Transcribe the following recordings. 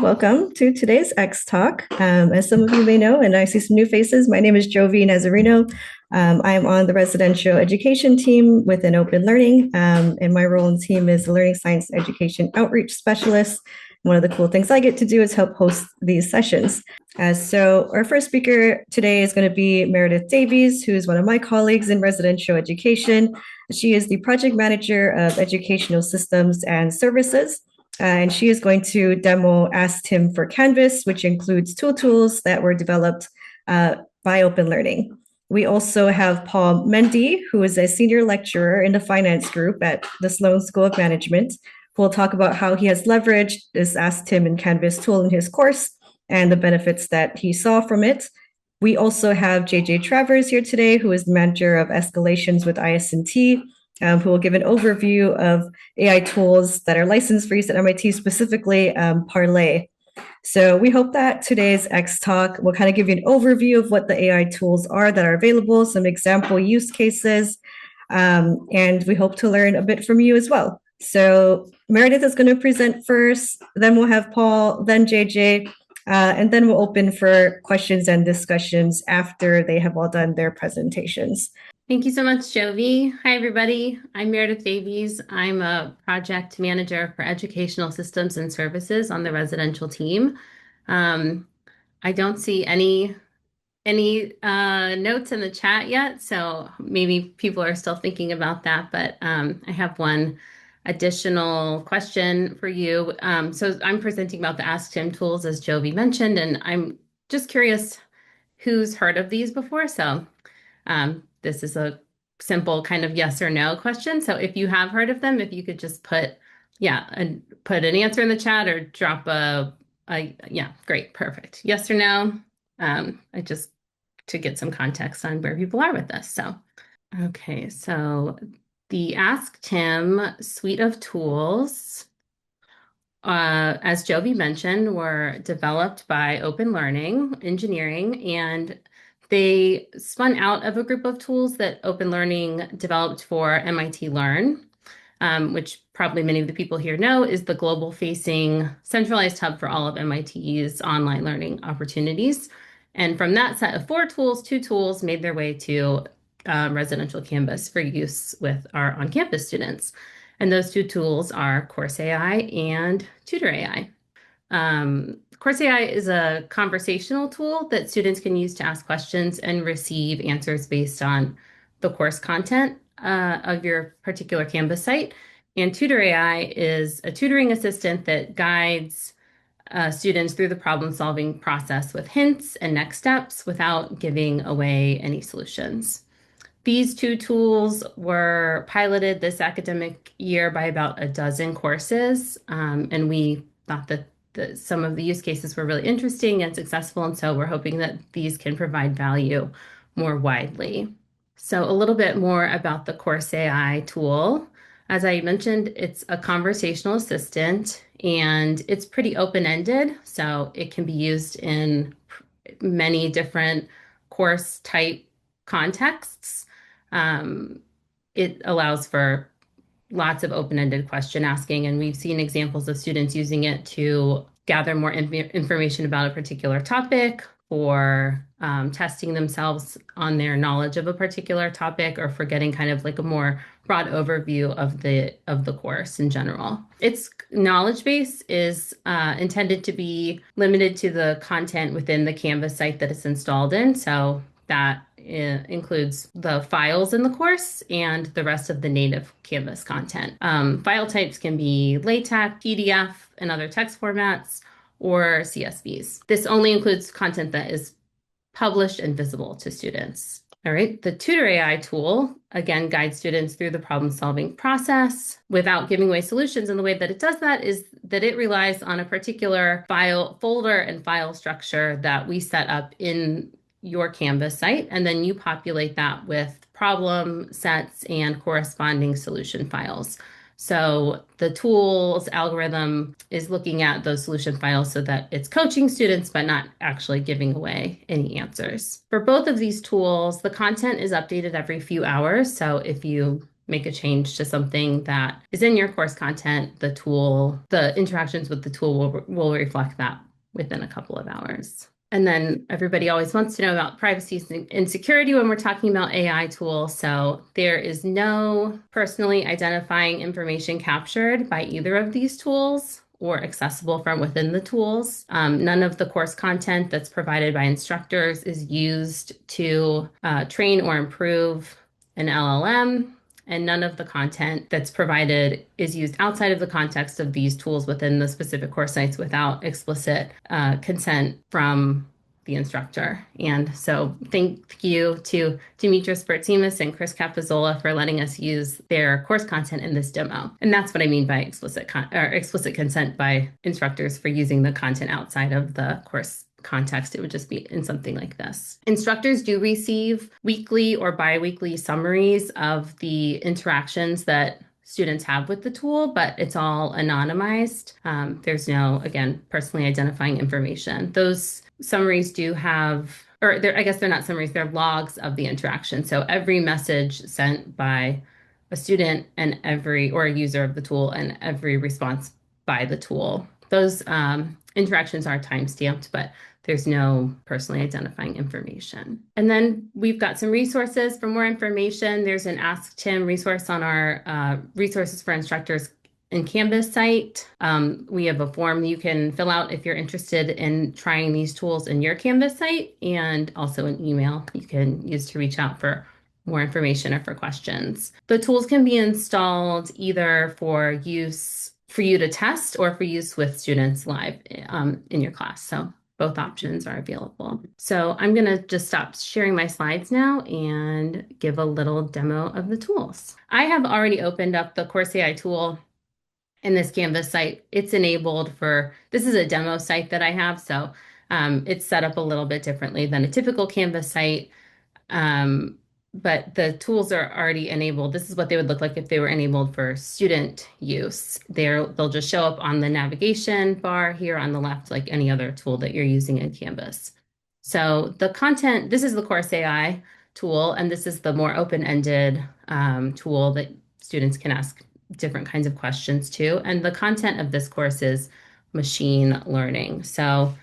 Welcome to today's xTalk. As some of you may know, and I see some new faces, my name is Jovi Nazarino. I am on the residential education team within Open Learning, and my role in the team is the Learning Science Education Outreach Specialist. One of the cool things I get to do is help host these sessions. So our first speaker today is going to be Meredith Davies, who is one of my colleagues in residential education. She is the project manager of educational systems and services. And she is going to demo AskTim for Canvas, which includes tools that were developed by Open Learning. We also have Paul Mende, who is a senior lecturer in the finance group at the Sloan School of Management, who will talk about how he has leveraged this AskTim and Canvas tool in his course and the benefits that he saw from it. We also have JJ Travers here today, who is the manager of Escalations with IS&T, who will give an overview of AI tools that are licensed for use at MIT, specifically Parley. So we hope that today's xTalk will kind of give you an overview of what the AI tools are that are available, some example use cases, and we hope to learn a bit from you as well. So Meredith is going to present first, then we'll have Paul, then JJ, and then we'll open for questions and discussions after they have all done their presentations. Thank you so much, Jovi. Hi, everybody. I'm Meredith Davies. I'm a project manager for educational systems and services on the residential team. I don't see any notes in the chat yet, so maybe people are still thinking about that, but I have one additional question for you. So I'm presenting about the AskTim tools, as Jovi mentioned, and I'm just curious who's heard of these before. So this is a simple kind of yes or no question. So if you have heard of them, if you could just put an answer in the chat or drop yeah, great, perfect. Yes or no. I just to get some context on where people are with this. So, okay, so the AskTim suite of tools, as Jovi mentioned, were developed by Open Learning Engineering, and they spun out of a group of tools that Open Learning developed for MIT Learn, which probably many of the people here know is the global-facing centralized hub for all of MIT's online learning opportunities. And from that set of 4 tools, 2 tools made their way to residential Canvas for use with our on-campus students. And those 2 tools are Course AI and Tutor AI. Course AI is a conversational tool that students can use to ask questions and receive answers based on the course content of your particular Canvas site. And Tutor AI is a tutoring assistant that guides students through the problem-solving process with hints and next steps without giving away any solutions. These 2 tools were piloted this academic year by about a dozen courses, and we thought that some of the use cases were really interesting and successful, and so we're hoping that these can provide value more widely. So a little bit more about the Course AI tool. As I mentioned, it's a conversational assistant, and it's pretty open-ended, so it can be used in many different course type contexts. It allows for lots of open-ended question asking, and we've seen examples of students using it to gather more information about a particular topic, or testing themselves on their knowledge of a particular topic, or for getting kind of like a more broad overview of the course in general. Its knowledge base is intended to be limited to the content within the Canvas site that it's installed in. So that includes the files in the course and the rest of the native Canvas content. File types can be LaTeX, PDF, and other text formats, or CSVs. This only includes content that is published and visible to students. All right, the Tutor AI tool, again, guides students through the problem-solving process without giving away solutions. And the way that it does that is that it relies on a particular folder and file structure that we set up in your Canvas site, and then you populate that with problem sets and corresponding solution files. So the tool's algorithm is looking at those solution files so that it's coaching students, but not actually giving away any answers. For both of these tools, the content is updated every few hours. So if you make a change to something that is in your course content, the interactions with the tool will reflect that within a couple of hours. And then everybody always wants to know about privacy and security when we're talking about AI tools. So there is no personally identifying information captured by either of these tools or accessible from within the tools. None of the course content that's provided by instructors is used to train or improve an LLM, and none of the content that's provided is used outside of the context of these tools within the specific course sites without explicit consent from the instructor. And so thank you to Demetrius Bertimus and Chris Capizzola for letting us use their course content in this demo. And that's what I mean by explicit consent by instructors for using the content outside of the course context. It would just be in something like this. Instructors do receive weekly or bi-weekly summaries of the interactions that students have with the tool, but it's all anonymized. There's no, again, personally identifying information. Those summaries do have, I guess they're not summaries, they're logs of the interaction. So every message sent by a student or a user of the tool and every response by the tool. Those interactions are time-stamped, but there's no personally identifying information. And then we've got some resources for more information. There's an AskTim resource on our resources for instructors in Canvas site. We have a form you can fill out if you're interested in trying these tools in your Canvas site, and also an email you can use to reach out for more information or for questions. The tools can be installed either for use for you to test or for use with students live in your class. So both options are available. So I'm going to just stop sharing my slides now and give a little demo of the tools. I have already opened up the Course AI tool in this Canvas site. It's enabled this is a demo site that I have, so it's set up a little bit differently than a typical Canvas site. But the tools are already enabled. This is what they would look like if they were enabled for student use. They'll just show up on the navigation bar here on the left, like any other tool that you're using in Canvas. So the content, this is the Course AI tool, and this is the more open-ended tool that students can ask different kinds of questions to. And the content of this course is machine learning. So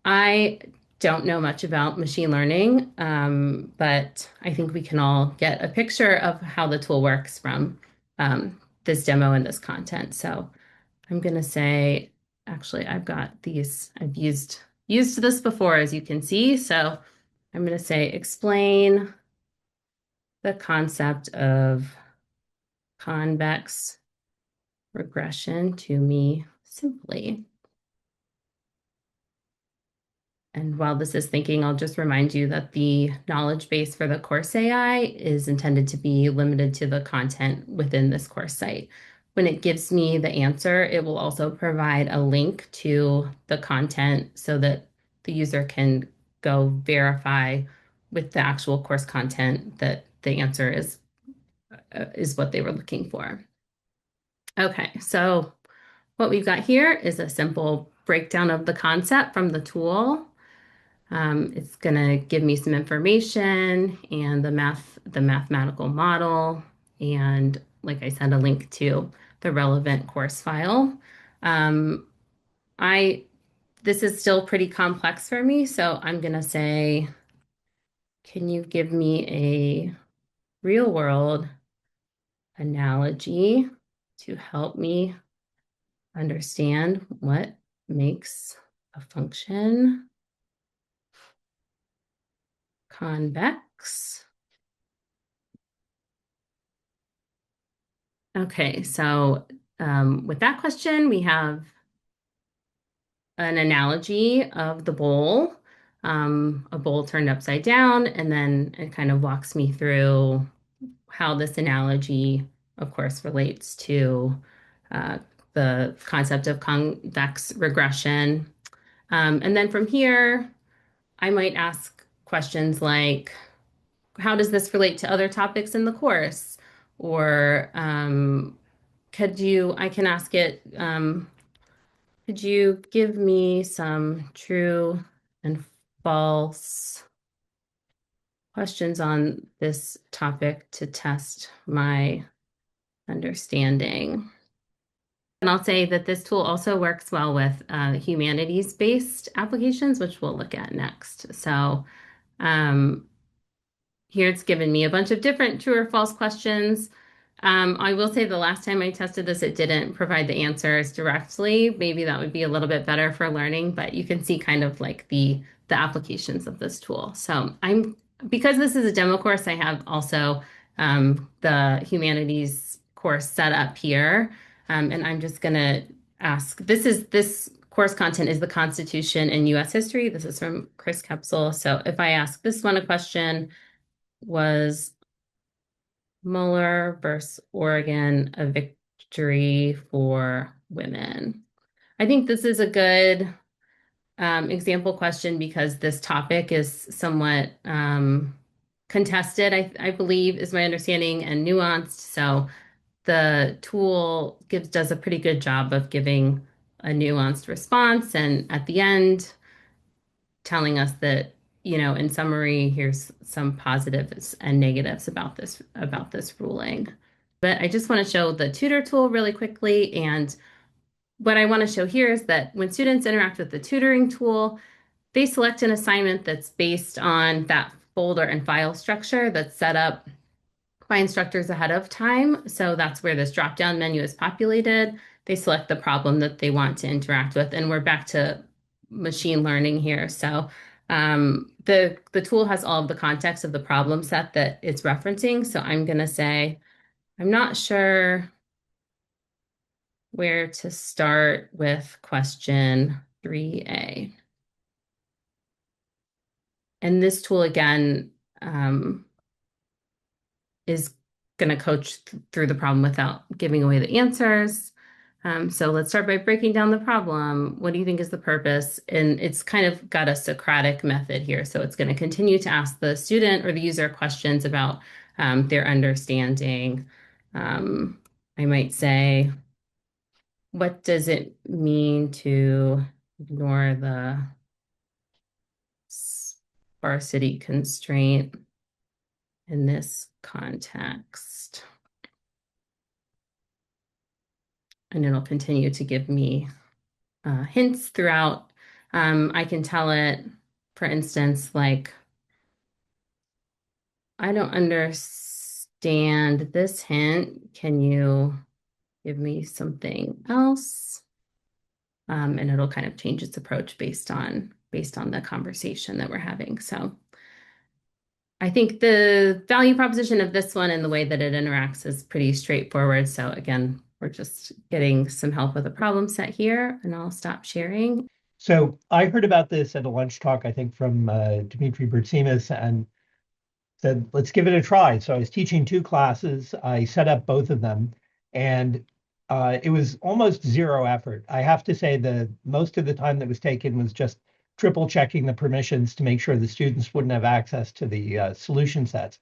I don't know much about machine learning, but I think we can all get a picture of how the tool works from this demo and this content. So I'm going to say, actually, I've used this before, as you can see. So I'm going to say, explain the concept of convex regression to me simply. And while this is thinking, I'll just remind you that the knowledge base for the course AI is intended to be limited to the content within this course site. When it gives me the answer, it will also provide a link to the content so that the user can go verify with the actual course content that the answer is what they were looking for. Okay, so what we've got here is a simple breakdown of the concept from the tool. It's going to give me some information and the mathematical model, and like I said, a link to the relevant course file. This is still pretty complex for me, so I'm going to say, can you give me a real world analogy to help me understand what makes a function convex? Okay, so with that question, we have an analogy of the bowl, a bowl turned upside down, and then it kind of walks me through how this analogy, of course, relates to the concept of convex regression. And then from here, I might ask questions like, how does this relate to other topics in the course? Or I can ask it, could you give me some true and false questions on this topic to test my understanding. And I'll say that this tool also works well with humanities-based applications, which we'll look at next. So um, here it's given me a bunch of different true or false questions. I will say the last time I tested this, it didn't provide the answers directly. Maybe that would be a little bit better for learning, but you can see kind of like the applications of this tool. So because this is a demo course, I have also the humanities course set up here. And I'm just gonna ask, this course content is the Constitution and US history. This is from Chris Kepsel. So if I ask this one a question, was Mueller versus Oregon a victory for women? I think this is a good example question because this topic is somewhat contested, I believe, is my understanding, and nuanced. So the tool does a pretty good job of giving a nuanced response, and at the end, telling us that, in summary, here's some positives and negatives about this ruling. But I just want to show the tutor tool really quickly. And what I want to show here is that when students interact with the tutoring tool, they select an assignment that's based on that folder and file structure that's set up by instructors ahead of time. So that's where this drop-down menu is populated. They select the problem that they want to interact with, and we're back to machine learning here. So the tool has all of the context of the problem set that it's referencing. So I'm going to say, I'm not sure where to start with question 3A. And this tool, again, is going to coach through the problem without giving away the answers. So let's start by breaking down the problem. What do you think is the purpose? And it's kind of got a Socratic method here. So it's going to continue to ask the student or the user questions about their understanding. I might say, what does it mean to ignore the sparsity constraint in this context? And it'll continue to give me hints throughout. I can tell it, for instance, like, I don't understand this hint. Can you give me something else? And it'll kind of change its approach based on the conversation that we're having. So I think the value proposition of this one and the way that it interacts is pretty straightforward. So again, we're just getting some help with a problem set here, and I'll stop sharing. So I heard about this at a lunch talk, I think from Dimitri Bertsimas, and said, let's give it a try. So I was teaching 2 classes. I set up both of them, and it was almost zero effort. I have to say that most of the time that was taken was just triple checking the permissions to make sure the students wouldn't have access to the solution sets.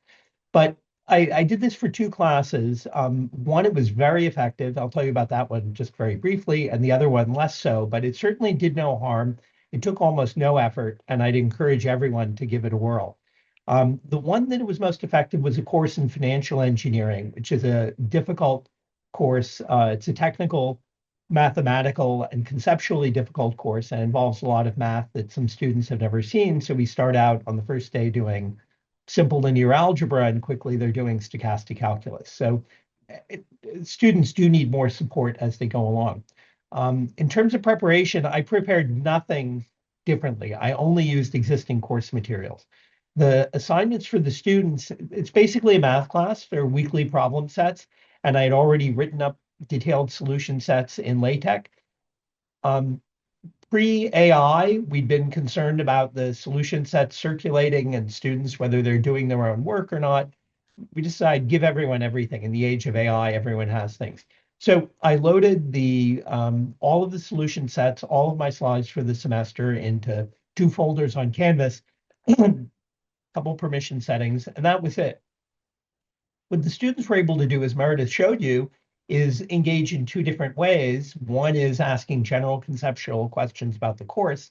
But I did this for 2 classes. One, it was very effective. I'll tell you about that one just very briefly, and the other one less so, but it certainly did no harm. It took almost no effort, and I'd encourage everyone to give it a whirl. The one that was most effective was a course in financial engineering, which is a difficult course. It's a technical, mathematical, and conceptually difficult course, and involves a lot of math that some students have never seen. So we start out on the first day doing simple linear algebra, and quickly they're doing stochastic calculus. So students do need more support as they go along. In terms of preparation, I prepared nothing differently. I only used existing course materials. The assignments for the students, it's basically a math class. They're weekly problem sets, and I had already written up detailed solution sets in LaTeX. Pre-AI, we'd been concerned about the solution sets circulating and students, whether they're doing their own work or not. We decided give everyone everything. In the age of AI, everyone has things. So I loaded all of the solution sets, all of my slides for the semester into 2 folders on Canvas, couple permission settings, and that was it. What the students were able to do, as Meredith showed you, is engage in 2 different ways. One is asking general conceptual questions about the course.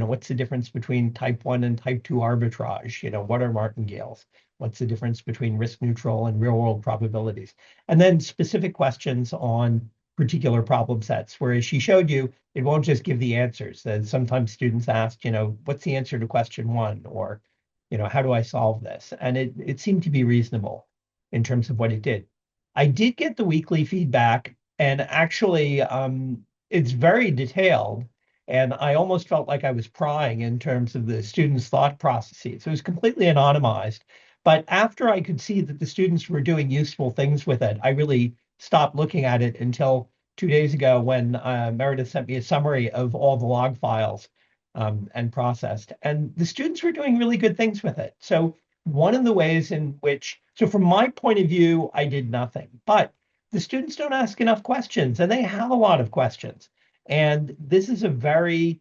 what's the difference between type 1 and type 2 arbitrage? What are martingales? What's the difference between risk neutral and real world probabilities? And then specific questions on particular problem sets, whereas she showed you, it won't just give the answers. That sometimes students ask, what's the answer to question 1? Or, how do I solve this? And it seemed to be reasonable in terms of what it did. I did get the weekly feedback, and actually, it's very detailed. And I almost felt like I was prying in terms of the students' thought processes. It was completely anonymized. But after I could see that the students were doing useful things with it, I really stopped looking at it until 2 days ago when Meredith sent me a summary of all the log files and processed. And the students were doing really good things with it. So one of the ways in which, so from my point of view, I did nothing. But the students don't ask enough questions, and they have a lot of questions. And this is a very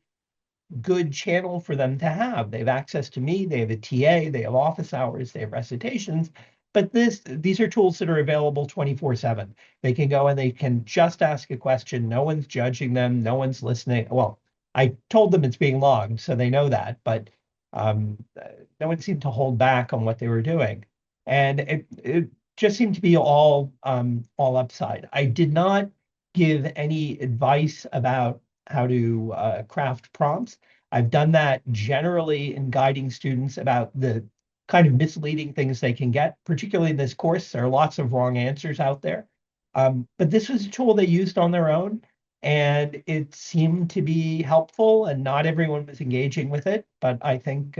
good channel for them to have. They have access to me, they have a TA, they have office hours, they have recitations. But these are tools that are available 24/7. They can go and they can just ask a question. No one's judging them, no one's listening. Well, I told them it's being logged, so they know that, but no one seemed to hold back on what they were doing. And it just seemed to be all upside. I did not give any advice about how to craft prompts. I've done that generally in guiding students about the kind of misleading things they can get, particularly in this course. There are lots of wrong answers out there. But this was a tool they used on their own, and it seemed to be helpful, and not everyone was engaging with it, but I think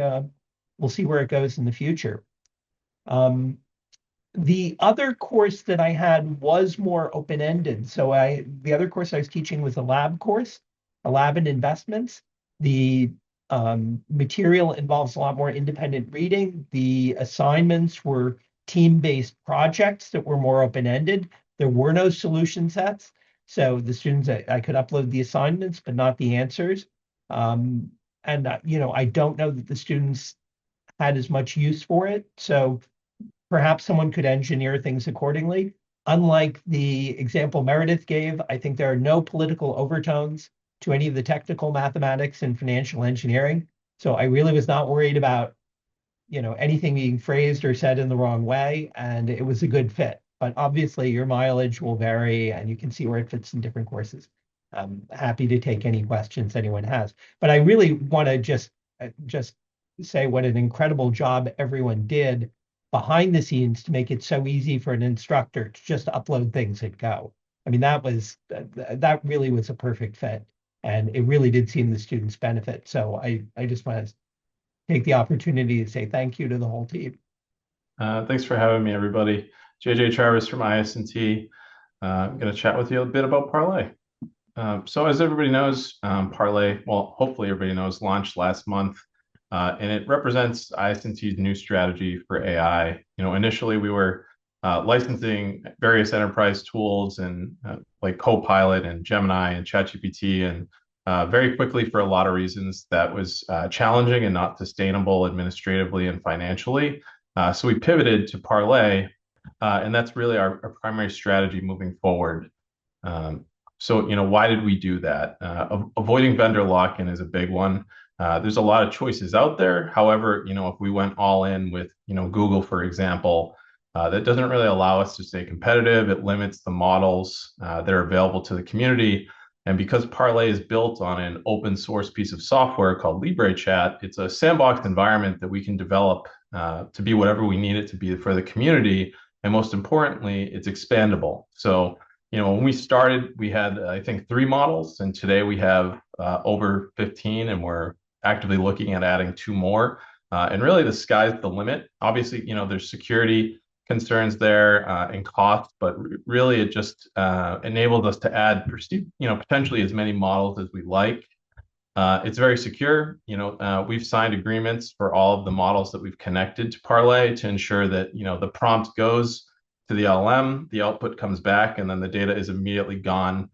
we'll see where it goes in the future. The other course that I had was more open-ended. So the other course I was teaching was a lab course, a lab in investments. The material involves a lot more independent reading. The assignments were team-based projects that were more open-ended. There were no solution sets. So the students, I could upload the assignments, but not the answers. And, I don't know that the students had as much use for it. So perhaps someone could engineer things accordingly. Unlike the example Meredith gave, I think there are no political overtones to any of the technical mathematics and financial engineering. So I really was not worried about, anything being phrased or said in the wrong way, and it was a good fit. But obviously your mileage will vary and you can see where it fits in different courses. I'm happy to take any questions anyone has. But I really want to just say what an incredible job everyone did behind the scenes to make it so easy for an instructor to just upload things and go. I mean, that really was a perfect fit, and it really did seem the students benefit. So I just want to take the opportunity to say thank you to the whole team. Thanks for having me, everybody. JJ Travers from IS&T. I'm going to chat with you a bit about Parley. So as everybody knows, Parley, well, hopefully everybody knows, launched last month. And it represents IS&T's new strategy for AI. Initially we were licensing various enterprise tools and like Copilot and Gemini and ChatGPT, and very quickly, for a lot of reasons, that was challenging and not sustainable administratively and financially. So we pivoted to Parley, and that's really our primary strategy moving forward. So why did we do that? Avoiding vendor lock-in is a big one. There's a lot of choices out there. However, if we went all in with, Google, for example, that doesn't really allow us to stay competitive. It limits the models that are available to the community. And because Parley is built on an open source piece of software called LibreChat, it's a sandbox environment that we can develop to be whatever we need it to be for the community. And most importantly, it's expandable. So, when we started, we had, I think, 3 models, and today we have over 15, and we're actively looking at adding 2 more. And really, the sky's the limit. Obviously, there's security concerns there and cost, but really it just enabled us to add, potentially as many models as we like. It's very secure. We've signed agreements for all of the models that we've connected to Parley to ensure that, the prompt goes to the LLM, the output comes back, and then the data is immediately gone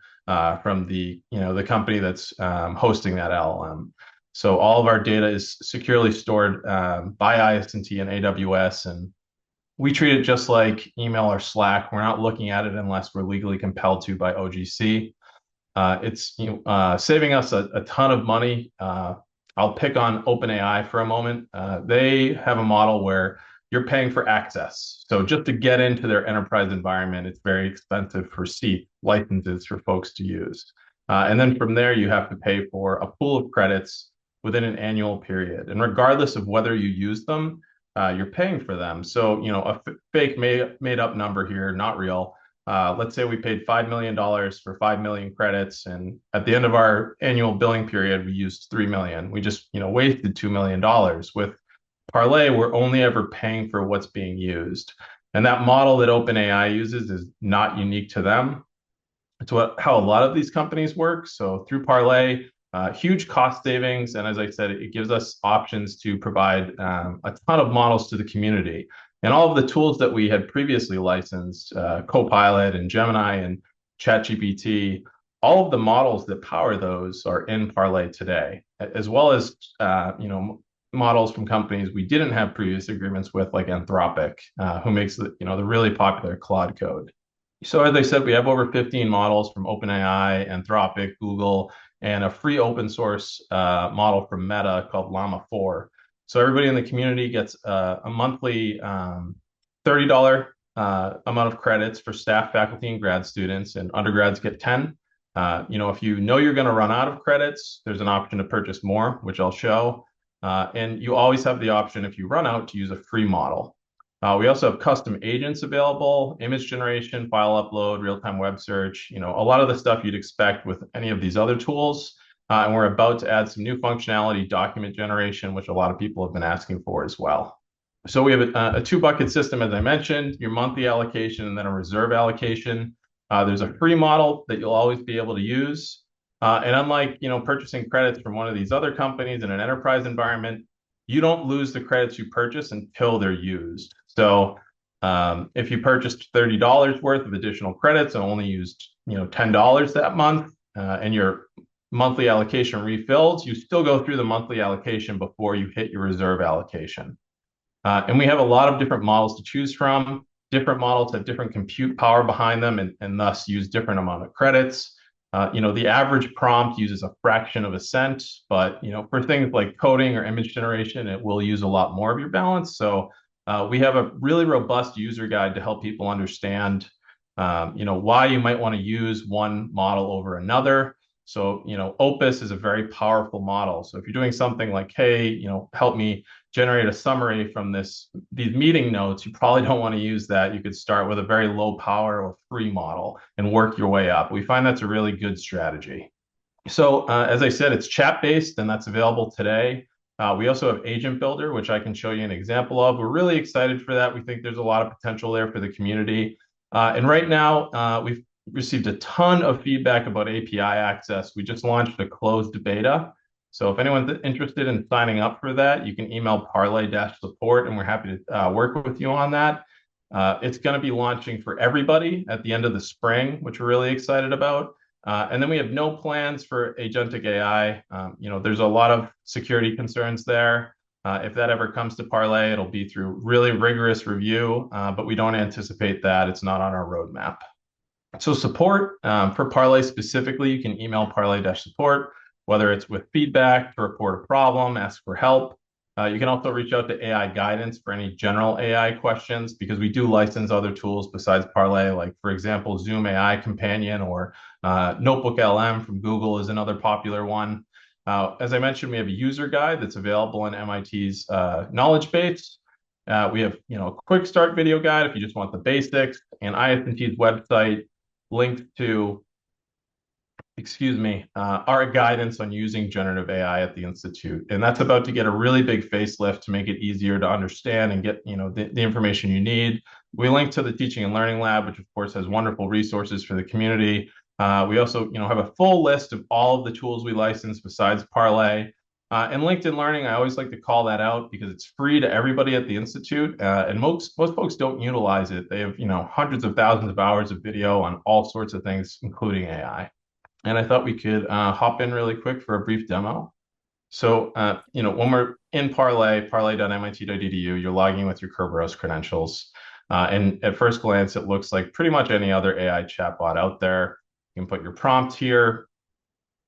from the company that's hosting that LLM. So all of our data is securely stored by IS&T and AWS, and we treat it just like email or Slack. We're not looking at it unless we're legally compelled to by OGC. It's saving us a ton of money I'll pick on OpenAI for a moment. They have a model where you're paying for access. So just to get into their enterprise environment, it's very expensive for seat licenses for folks to use. And then from there, you have to pay for a pool of credits within an annual period. And regardless of whether you use them, you're paying for them. So, a fake made up number here, not real. Let's say we paid $5 million for 5 million credits, and at the end of our annual billing period, we used 3 million. We just, wasted $2 million. With Parley, we're only ever paying for what's being used. And that model that OpenAI uses is not unique to them. It's how a lot of these companies work. So through Parley, huge cost savings. And as I said, it gives us options to provide a ton of models to the community. And all of the tools that we had previously licensed, Copilot and Gemini and ChatGPT, all of the models that power those are in Parley today, as well as models from companies we didn't have previous agreements with, like Anthropic, who makes the really popular Claude code. So as I said, we have over 15 models from OpenAI, Anthropic, Google, and a free open source model from Meta called Llama 4. So everybody in the community gets a monthly $30 amount of credits for staff, faculty, and grad students, and undergrads get 10. If you know you're going to run out of credits, there's an option to purchase more, which I'll show. And you always have the option, if you run out, to use a free model. We also have custom agents available, image generation, file upload, real-time web search, a lot of the stuff you'd expect with any of these other tools. And we're about to add some new functionality, document generation, which a lot of people have been asking for as well. So we have a two-bucket system, as I mentioned, your monthly allocation and then a reserve allocation. There's a free model that you'll always be able to use. And unlike, purchasing credits from one of these other companies in an enterprise environment, you don't lose the credits you purchase until they're used. So if you purchased $30 worth of additional credits and only used $10 that month, and your monthly allocation refills, you still go through the monthly allocation before you hit your reserve allocation. And we have a lot of different models to choose from. Different models have different compute power behind them and thus use different amount of credits. The average prompt uses a fraction of a cent, but for things like coding or image generation, it will use a lot more of your balance. So we have a really robust user guide to help people understand, why you might want to use one model over another. So, Opus is a very powerful model. So if you're doing something like, hey, help me generate a summary from these meeting notes, you probably don't want to use that. You could start with a very low power or free model and work your way up. We find that's a really good strategy. So as I said, it's chat-based, and that's available today. We also have Agent Builder, which I can show you an example of. We're really excited for that. We think there's a lot of potential there for the community. And right now, we've received a ton of feedback about API access. We just launched a closed beta. So if anyone's interested in signing up for that, you can email parley-support, and we're happy to work with you on that. It's going to be launching for everybody at the end of the spring, which we're really excited about. And then we have no plans for Agentic AI. There's a lot of security concerns there. If that ever comes to Parley, it'll be through really rigorous review, but we don't anticipate that. It's not on our roadmap. So support for Parley specifically, you can email parley-support, whether it's with feedback, to report a problem, ask for help. You can also reach out to AI guidance for any general AI questions, because we do license other tools besides Parley, like, for example, Zoom AI Companion or Notebook LM from Google is another popular one. As I mentioned, we have a user guide that's available in MIT's knowledge base. We have a quick start video guide if you just want the basics, and IS&T's website linked to our guidance on using generative AI at the Institute. And that's about to get a really big facelift to make it easier to understand and get, the information you need. We link to the Teaching and Learning Lab, which of course has wonderful resources for the community. We also, have a full list of all of the tools we license besides Parley. And LinkedIn Learning, I always like to call that out because it's free to everybody at the Institute, and most folks don't utilize it. They have, hundreds of thousands of hours of video on all sorts of things, including AI. And I thought we could hop in really quick for a brief demo. So, when we're in Parley, parley.mit.edu, you're logging with your Kerberos credentials. And at first glance, it looks like pretty much any other AI chatbot out there. You can put your prompt here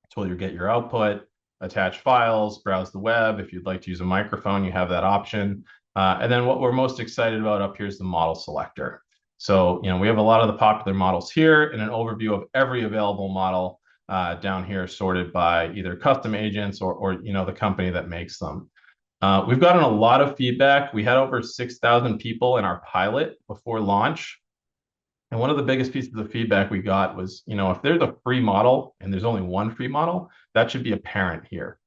until you get your output. attach files, browse the web. If you'd like to use a microphone, you have that option. And then what we're most excited about up here is the model selector. So, we have a lot of the popular models here and an overview of every available model down here sorted by either custom agents or the company that makes them. We've gotten a lot of feedback. We had over 6,000 people in our pilot before launch. And one of the biggest pieces of feedback we got was, if there's a free model and there's only one free model, that should be apparent here.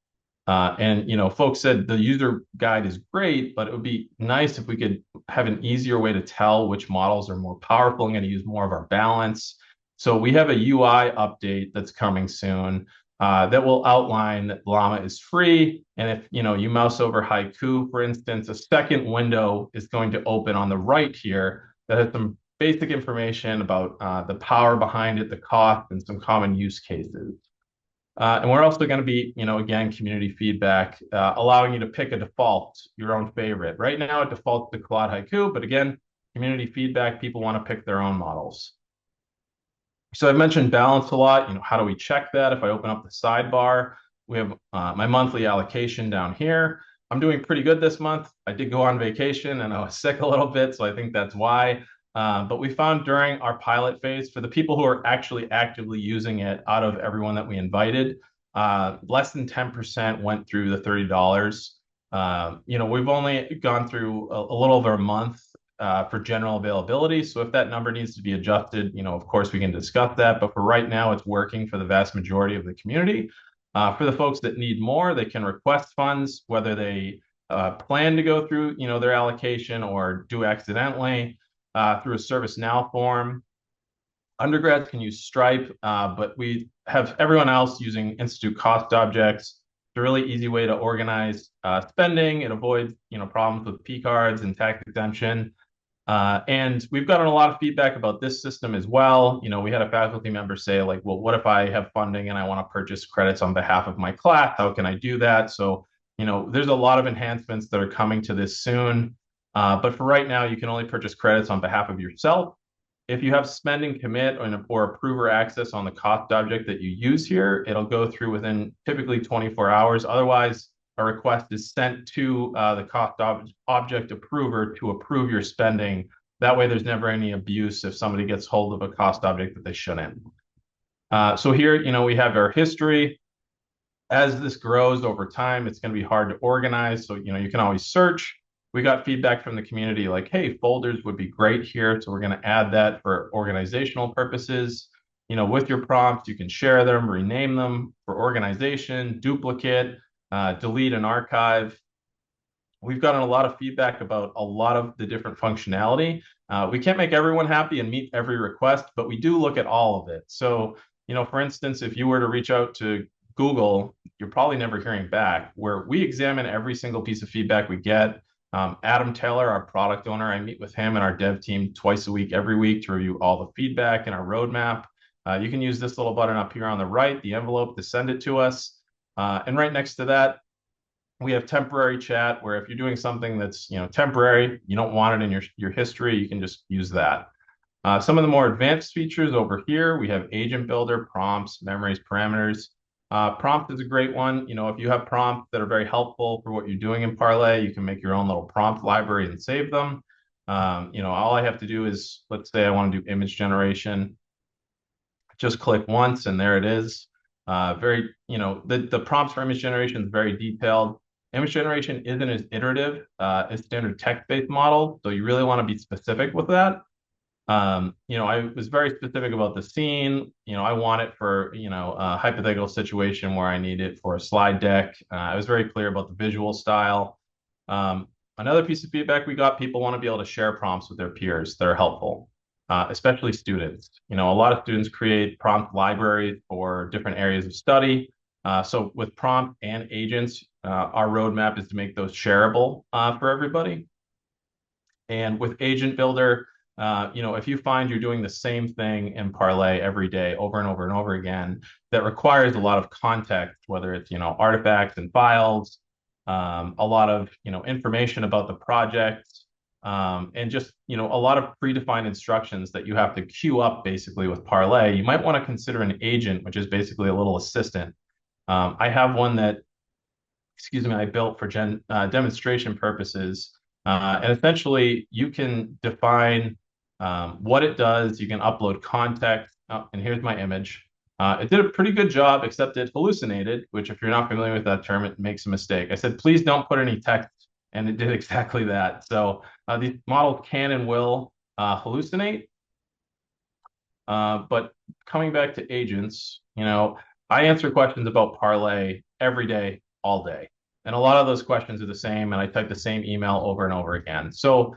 And folks said the user guide is great, but it would be nice if we could have an easier way to tell which models are more powerful and going to use more of our balance. So we have a UI update that's coming soon that will outline that Llama is free. And if you mouse over Haiku, for instance, a second window is going to open on the right here that has some basic information about the power behind it, the cost, and some common use cases. And we're also going to be, again, community feedback, allowing you to pick a default, your own favorite. Right now, it defaults to Claude Haiku, but again, community feedback, people want to pick their own models. So I've mentioned balance a lot. How do we check that? If I open up the sidebar, we have my monthly allocation down here. I'm doing pretty good this month. I did go on vacation and I was sick a little bit, so I think that's why. But we found during our pilot phase, for the people who are actually actively using it out of everyone that we invited, less than 10% went through the $30. We've only gone through a little over a month for general availability. So if that number needs to be adjusted, of course, we can discuss that. But for right now, it's working for the vast majority of the community. For the folks that need more, they can request funds, whether they plan to go through, their allocation or do accidentally. Through a ServiceNow form. Undergrads can use Stripe, but we have everyone else using Institute cost objects. It's a really easy way to organize spending. It avoids problems with P cards and tax exemption. And we've gotten a lot of feedback about this system as well. We had a faculty member say, like, well, what if I have funding and I want to purchase credits on behalf of my class? How can I do that? So, there's a lot of enhancements that are coming to this soon. But for right now, you can only purchase credits on behalf of yourself. If you have spending commit or approver access on the cost object that you use here, it'll go through within typically 24 hours. Otherwise, a request is sent to the cost object approver to approve your spending. That way, there's never any abuse if somebody gets hold of a cost object that they shouldn't. So here, we have our history. As this grows over time, it's going to be hard to organize. So, you can always search. We got feedback from the community like, hey, folders would be great here. So we're going to add that for organizational purposes. With your prompts, you can share them, rename them for organization, duplicate, delete and archive. We've gotten a lot of feedback about a lot of the different functionality. We can't make everyone happy and meet every request, but we do look at all of it. So, for instance, if you were to reach out to Google, you're probably never hearing back. Where we examine every single piece of feedback we get. Adam Taylor, our product owner, I meet with him and our dev team twice a week, every week to review all the feedback and our roadmap. You can use this little button up here on the right, the envelope, to send it to us. And right next to that, we have temporary chat where if you're doing something that's temporary, you don't want it in your history, you can just use that. Some of the more advanced features over here, we have agent builder, prompts, memories, parameters. Prompt is a great one. If you have prompts that are very helpful for what you're doing in Parley, you can make your own little prompt library and save them. All I have to do is, let's say I want to do image generation. Just click once and there it is. The prompts for image generation is very detailed. Image generation isn't as iterative as standard text-based models, so you really want to be specific with that. I was very specific about the scene. I want it for, a hypothetical situation where I need it for a slide deck. I was very clear about the visual style. Another piece of feedback we got, people want to be able to share prompts with their peers that are helpful, especially students. A lot of students create prompt libraries for different areas of study. So with prompt and agents, our roadmap is to make those shareable for everybody. And with Agent Builder, if you find you're doing the same thing in Parley every day over and over and over again, that requires a lot of context, whether it's, artifacts and files, a lot of, information about the project, and just, a lot of predefined instructions that you have to queue up basically with Parley, you might want to consider an agent, which is basically a little assistant. I have one that I built for demonstration purposes. And essentially, you can define what it does. You can upload context. Oh, and here's my image. It did a pretty good job, except it hallucinated, which if you're not familiar with that term, it makes a mistake. I said, please don't put any text, and it did exactly that. So these models can and will hallucinate. But coming back to agents, I answer questions about Parlay every day, all day. And a lot of those questions are the same, and I type the same email over and over again. So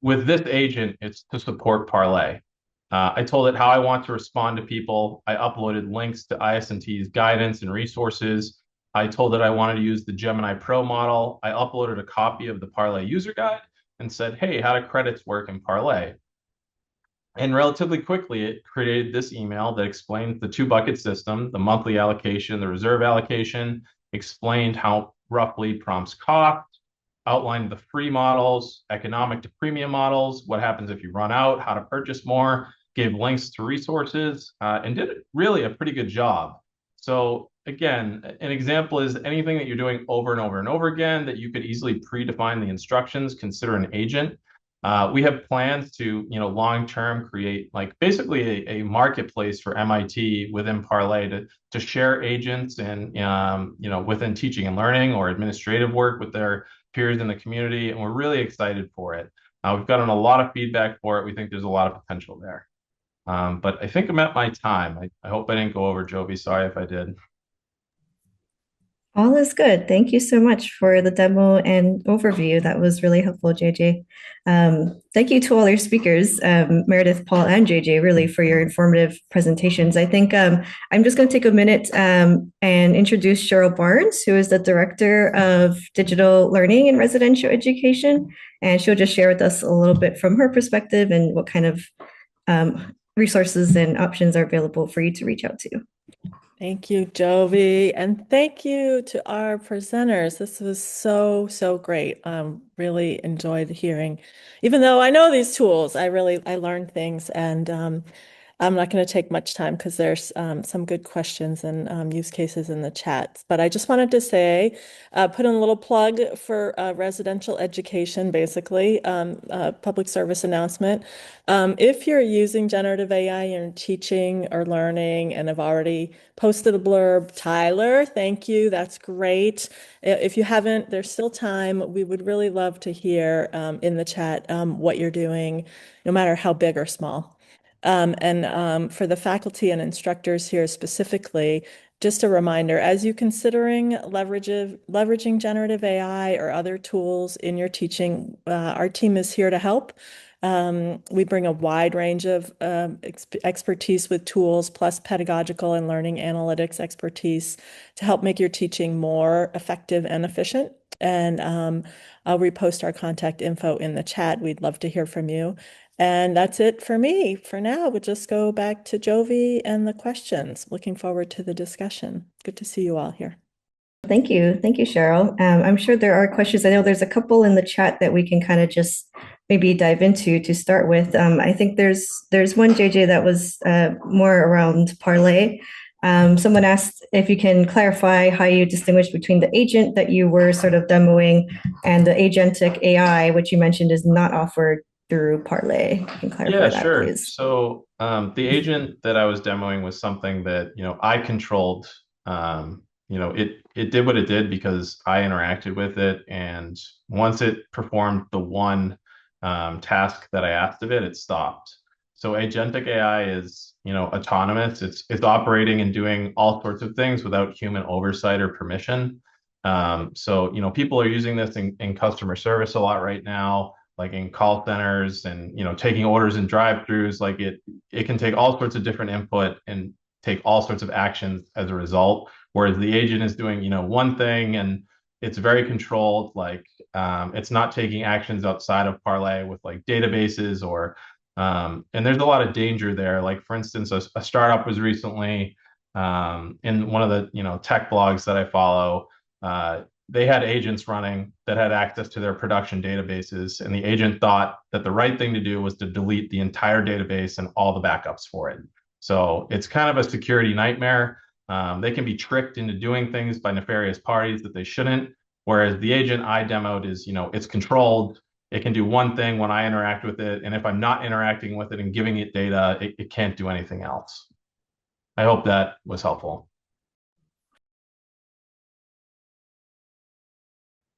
with this agent, it's to support Parlay. I told it how I want to respond to people. I uploaded links to IS&T's guidance and resources. I told it I wanted to use the Gemini Pro model. I uploaded a copy of the Parlay user guide and said, hey, how do credits work in Parlay? And relatively quickly, it created this email that explained the two bucket system, the monthly allocation, the reserve allocation, explained how roughly prompts cost, outlined the free models, economic to premium models, what happens if you run out, how to purchase more, gave links to resources, and did really a pretty good job. So again, an example is anything that you're doing over and over and over again that you could easily predefine the instructions, consider an agent. We have plans to, long-term create like basically a marketplace for MIT within Parlay to share agents and, within teaching and learning or administrative work with their peers in the community. And we're really excited for it. We've gotten a lot of feedback for it. We think there's a lot of potential there. But I think I'm at my time. I hope I didn't go over, Jovi. Sorry if I did. All is good. Thank you so much for the demo and overview. That was really helpful, JJ. Thank you to all your speakers, Meredith, Paul, and JJ, really for your informative presentations. I think I'm just going to take a minute and introduce Cheryl Barnes, who is the Director of Digital Learning and Residential Education. And she'll just share with us a little bit from her perspective and what kind of resources and options are available for you to reach out to. Thank you, Jovi, and thank you to our presenters. This was so great. Really enjoyed hearing. Even though I know these tools, I learned things, and I'm not going to take much time because there's some good questions and use cases in the chat. But I just wanted to say, put in a little plug for residential education, basically, public service announcement. If you're using generative AI in teaching or learning and have already posted a blurb, Tyler, thank you. That's great. If you haven't, there's still time. We would really love to hear in the chat what you're doing, no matter how big or small. For the faculty and instructors here specifically, just a reminder, as you're considering leveraging generative AI or other tools in your teaching, our team is here to help. We bring a wide range of expertise with tools, plus pedagogical and learning analytics expertise to help make your teaching more effective and efficient. And I'll repost our contact info in the chat. We'd love to hear from you. And that's it for me. For now, we'll just go back to Jovi and the questions. Looking forward to the discussion. Good to see you all here. Thank you. Thank you, Cheryl. I'm sure there are questions. I know there's a couple in the chat that we can kind of just maybe dive into to start with. I think there's one, JJ, that was more around Parlay. Someone asked if you can clarify how you distinguish between the agent that you were sort of demoing and the Agentic AI, which you mentioned is not offered through Parlay. You can clarify that, sure. please. So the agent that I was demoing was something that, I controlled. It did what it did because I interacted with it. And once it performed the one task that I asked of it, it stopped. So Agentic AI is, autonomous. It's operating and doing all sorts of things without human oversight or permission. So, people are using this in customer service a lot right now, like in call centers and, taking orders in drive-throughs. Like it can take all sorts of different input and take all sorts of actions as a result. Whereas the agent is doing, one thing and it's very controlled. Like it's not taking actions outside of Parlay with like databases or, and there's a lot of danger there. Like for instance, a startup was recently in one of the, tech blogs that I follow. They had agents running that had access to their production databases, and the agent thought that the right thing to do was to delete the entire database and all the backups for it. So it's kind of a security nightmare. They can be tricked into doing things by nefarious parties that they shouldn't. Whereas the agent I demoed is, it's controlled. It can do one thing when I interact with it. And if I'm not interacting with it and giving it data, it can't do anything else. I hope that was helpful.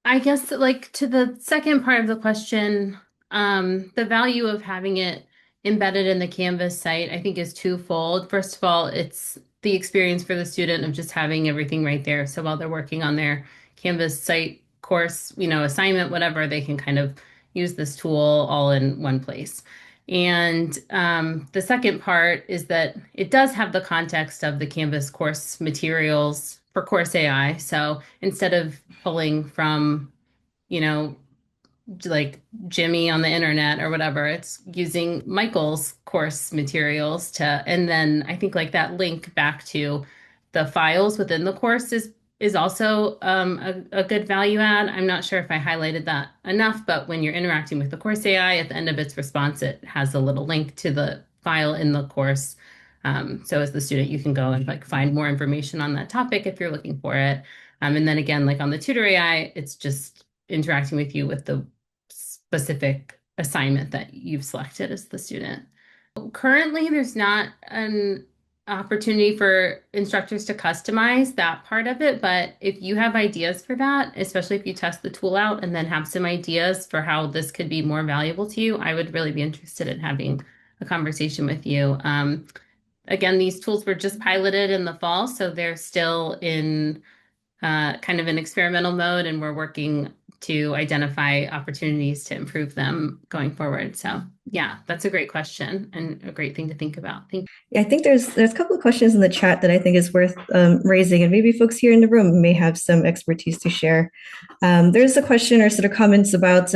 I guess like to the second part of the question, the value of having it embedded in the Canvas site, I think is twofold. First of all, it's the experience for the student of just having everything right there. So while they're working on their Canvas site course, assignment, whatever, they can kind of use this tool all in one place. And the second part is that it does have the context of the Canvas course materials for Course AI. So instead of pulling from, you know, like Jimmy on the internet or whatever, it's using Michael's course materials and then I think like that link back to the files within the course is also a good value add. I'm not sure if I highlighted that enough, but when you're interacting with the Course AI at the end of its response, it has a little link to the file in the course. So as the student, you can go and like find more information on that topic if you're looking for it. And then again, like on the Tutor AI, it's just interacting with you with the specific assignment that you've selected as the student. Currently, there's not an opportunity for instructors to customize that part of it, but if you have ideas for that, especially if you test the tool out and then have some ideas for how this could be more valuable to you, I would really be interested in having a conversation with you. Again, these tools were just piloted in the fall, so they're still in kind of an experimental mode, and we're working to identify opportunities to improve them going forward. So yeah, that's a great question and a great thing to think about. I think there's a couple of questions in the chat that I think is worth raising, and maybe folks here in the room may have some expertise to share. There's a question or sort of comments about,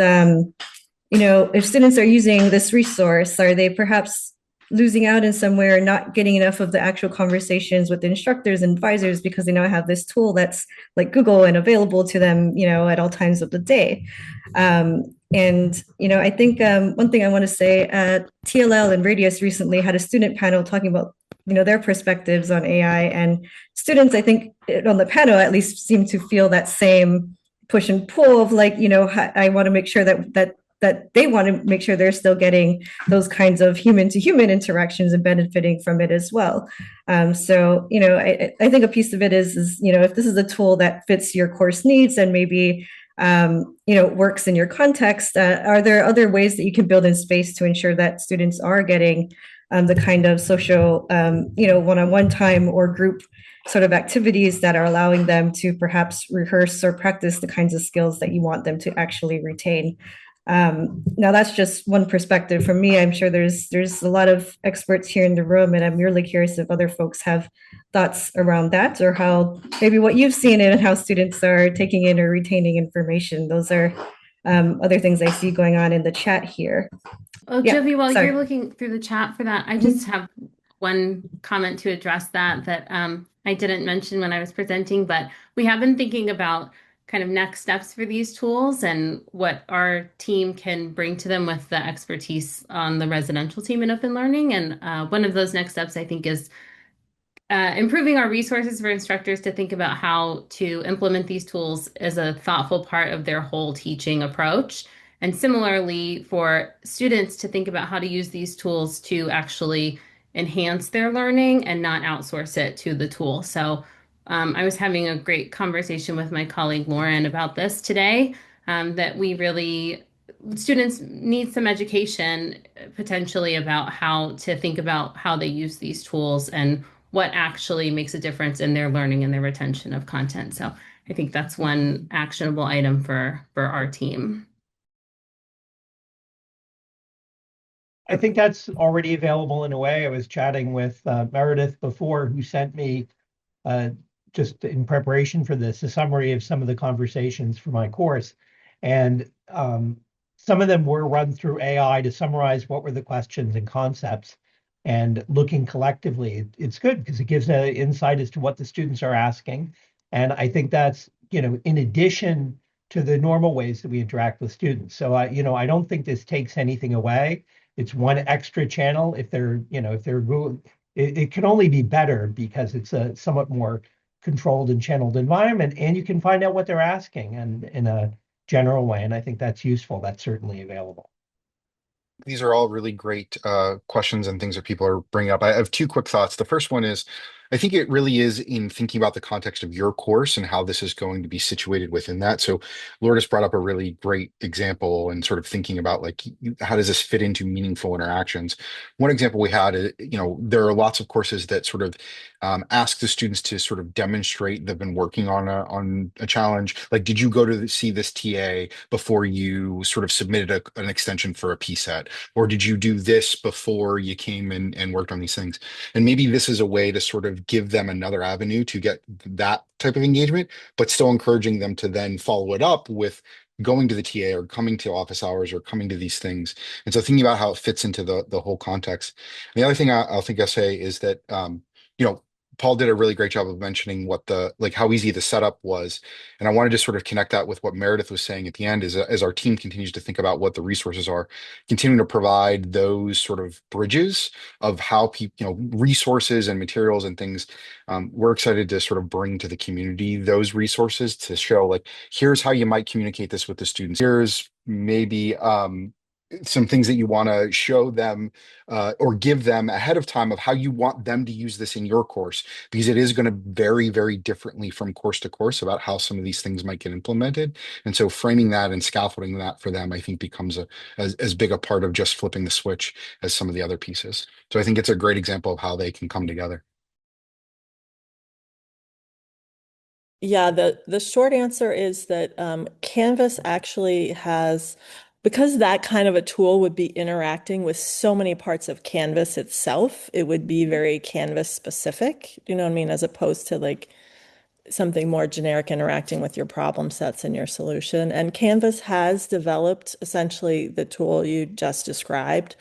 if students are using this resource, are they perhaps losing out in some way or not getting enough of the actual conversations with instructors and advisors because they now have this tool that's like Google and available to them, at all times of the day. I think one thing I want to say, TLL and Radius recently had a student panel talking about, their perspectives on AI, and students, I think on the panel at least, seem to feel that same push and pull of like, I want to make sure that they want to make sure they're still getting those kinds of human to human interactions and benefiting from it as well. I think a piece of it is, if this is a tool that fits your course needs and maybe, works in your context, are there other ways that you can build in space to ensure that students are getting the kind of social, one-on-one time or group sort of activities that are allowing them to perhaps rehearse or practice the kinds of skills that you want them to actually retain? Now that's just one perspective. For me, I'm sure there's a lot of experts here in the room, and I'm really curious if other folks have thoughts around that, or how maybe what you've seen and how students are taking in or retaining information. Those are other things I see going on in the chat here. Oh, Yeah, Jovi, while sorry. you're looking through the chat for that, I just have one comment to address that I didn't mention when I was presenting, but we have been thinking about kind of next steps for these tools and what our team can bring to them with the expertise on the residential team in open learning. And one of those next steps, I think, is improving our resources for instructors to think about how to implement these tools as a thoughtful part of their whole teaching approach. And similarly, for students to think about how to use these tools to actually enhance their learning and not outsource it to the tool. So I was having a great conversation with my colleague Lauren about this today, that students need some education potentially about how to think about how they use these tools and what actually makes a difference in their learning and their retention of content. So I think that's one actionable item for our team. I think that's already available in a way. I was chatting with Meredith before, who sent me, just in preparation for this, a summary of some of the conversations for my course. And some of them were run through AI to summarize what were the questions and concepts. And looking collectively, it's good because it gives an insight as to what the students are asking. And I think that's, in addition to the normal ways that we interact with students. So I don't think this takes anything away. It's one extra channel. If they're it can only be better because it's a somewhat more controlled and channeled environment, and you can find out what they're asking and in a general way. And I think that's useful. That's certainly available. These are all really great questions and things that people are bringing up. I have two quick thoughts. The first one is, I think it really is in thinking about the context of your course and how this is going to be situated within that. So Lourdes brought up a really great example and sort of thinking about like, how does this fit into meaningful interactions? One example we had, there are lots of courses that sort of ask the students to sort of demonstrate they've been working on a challenge. Like, did you go to see this TA before you sort of submitted an extension for a pset? Or did you do this before you came and worked on these things? And maybe this is a way to sort of give them another avenue to get that type of engagement, but still encouraging them to then follow it up with going to the TA or coming to office hours or coming to these things. And so thinking about how it fits into the whole context. And the other thing I'll think I'll say is that, Paul did a really great job of mentioning how easy the setup was. And I wanted to sort of connect that with what Meredith was saying at the end is as our team continues to think about what the resources are, continuing to provide those sort of bridges of how people, resources and materials and things. We're excited to sort of bring to the community those resources to show like, here's how you might communicate this with the students. Here's maybe some things that you want to show them or give them ahead of time of how you want them to use this in your course, because it is going to vary very differently from course to course about how some of these things might get implemented. And so framing that and scaffolding that for them, I think becomes as big a part of just flipping the switch as some of the other pieces. So I think it's a great example of how they can come together. Yeah, the short answer is that Canvas actually has, because that kind of a tool would be interacting with so many parts of Canvas itself, it would be very Canvas specific, you know what I mean, as opposed to like something more generic interacting with your problem sets and your solution. And Canvas has developed essentially the tool you just described.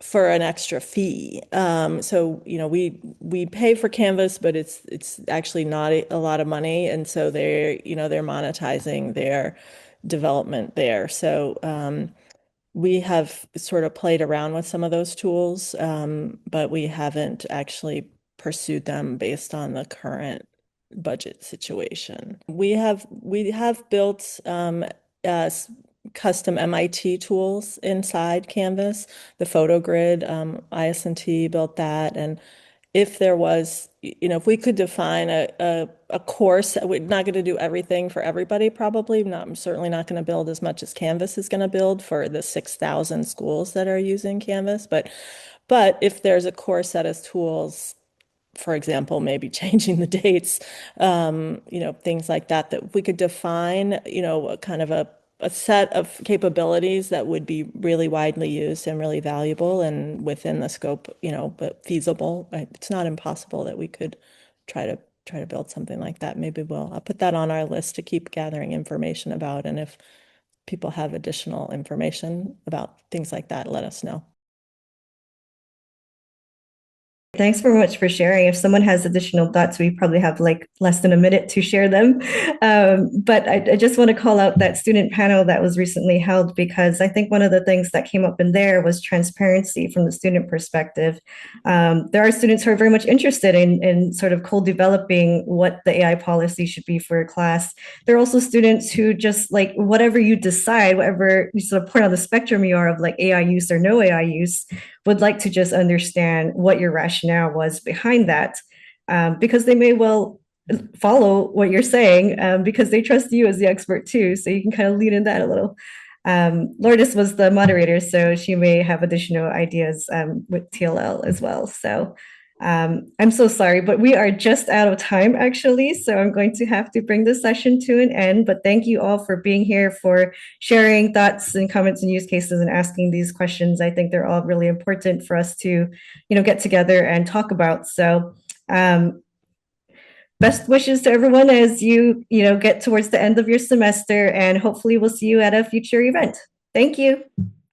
For an extra fee. So, we pay for Canvas, but it's actually not a lot of money. And so they're monetizing their development there. So we have sort of played around with some of those tools, but we haven't actually pursued them based on the current budget situation. We have built custom MIT tools inside Canvas. The photo grid, IS&T built that. And if there was, if we could define a course, we're not going to do everything for everybody, probably. I'm certainly not going to build as much as Canvas is going to build for the 6,000 schools that are using Canvas. But if there's a course that has tools, for example, maybe changing the dates, things like that, that we could define, a kind of a set of capabilities that would be really widely used and really valuable and within the scope, but feasible. It's not impossible that we could try to build something like that. Maybe I'll put that on our list to keep gathering information about. And if people have additional information about things like that, let us know. Thanks very much for sharing. If someone has additional thoughts, we probably have like less than a minute to share them. But I just want to call out that student panel that was recently held, because I think one of the things that came up in there was transparency from the student perspective. There are students who are very much interested in sort of co-developing what the AI policy should be for a class. There are also students who just like whatever you decide, whatever you sort of point on the spectrum you are of like AI use or no AI use, would like to just understand what your rationale was behind that, because they may well follow what you're saying because they trust you as the expert too. So you can kind of lean in that a little. Lourdes was the moderator, so she may have additional ideas with TLL as well. So I'm so sorry, but we are just out of time actually. So I'm going to have to bring this session to an end, but thank you all for being here, for sharing thoughts and comments and use cases and asking these questions. I think they're all really important for us to, get together and talk about. So best wishes to everyone as you, get towards the end of your semester, and hopefully we'll see you at a future event. Thank you.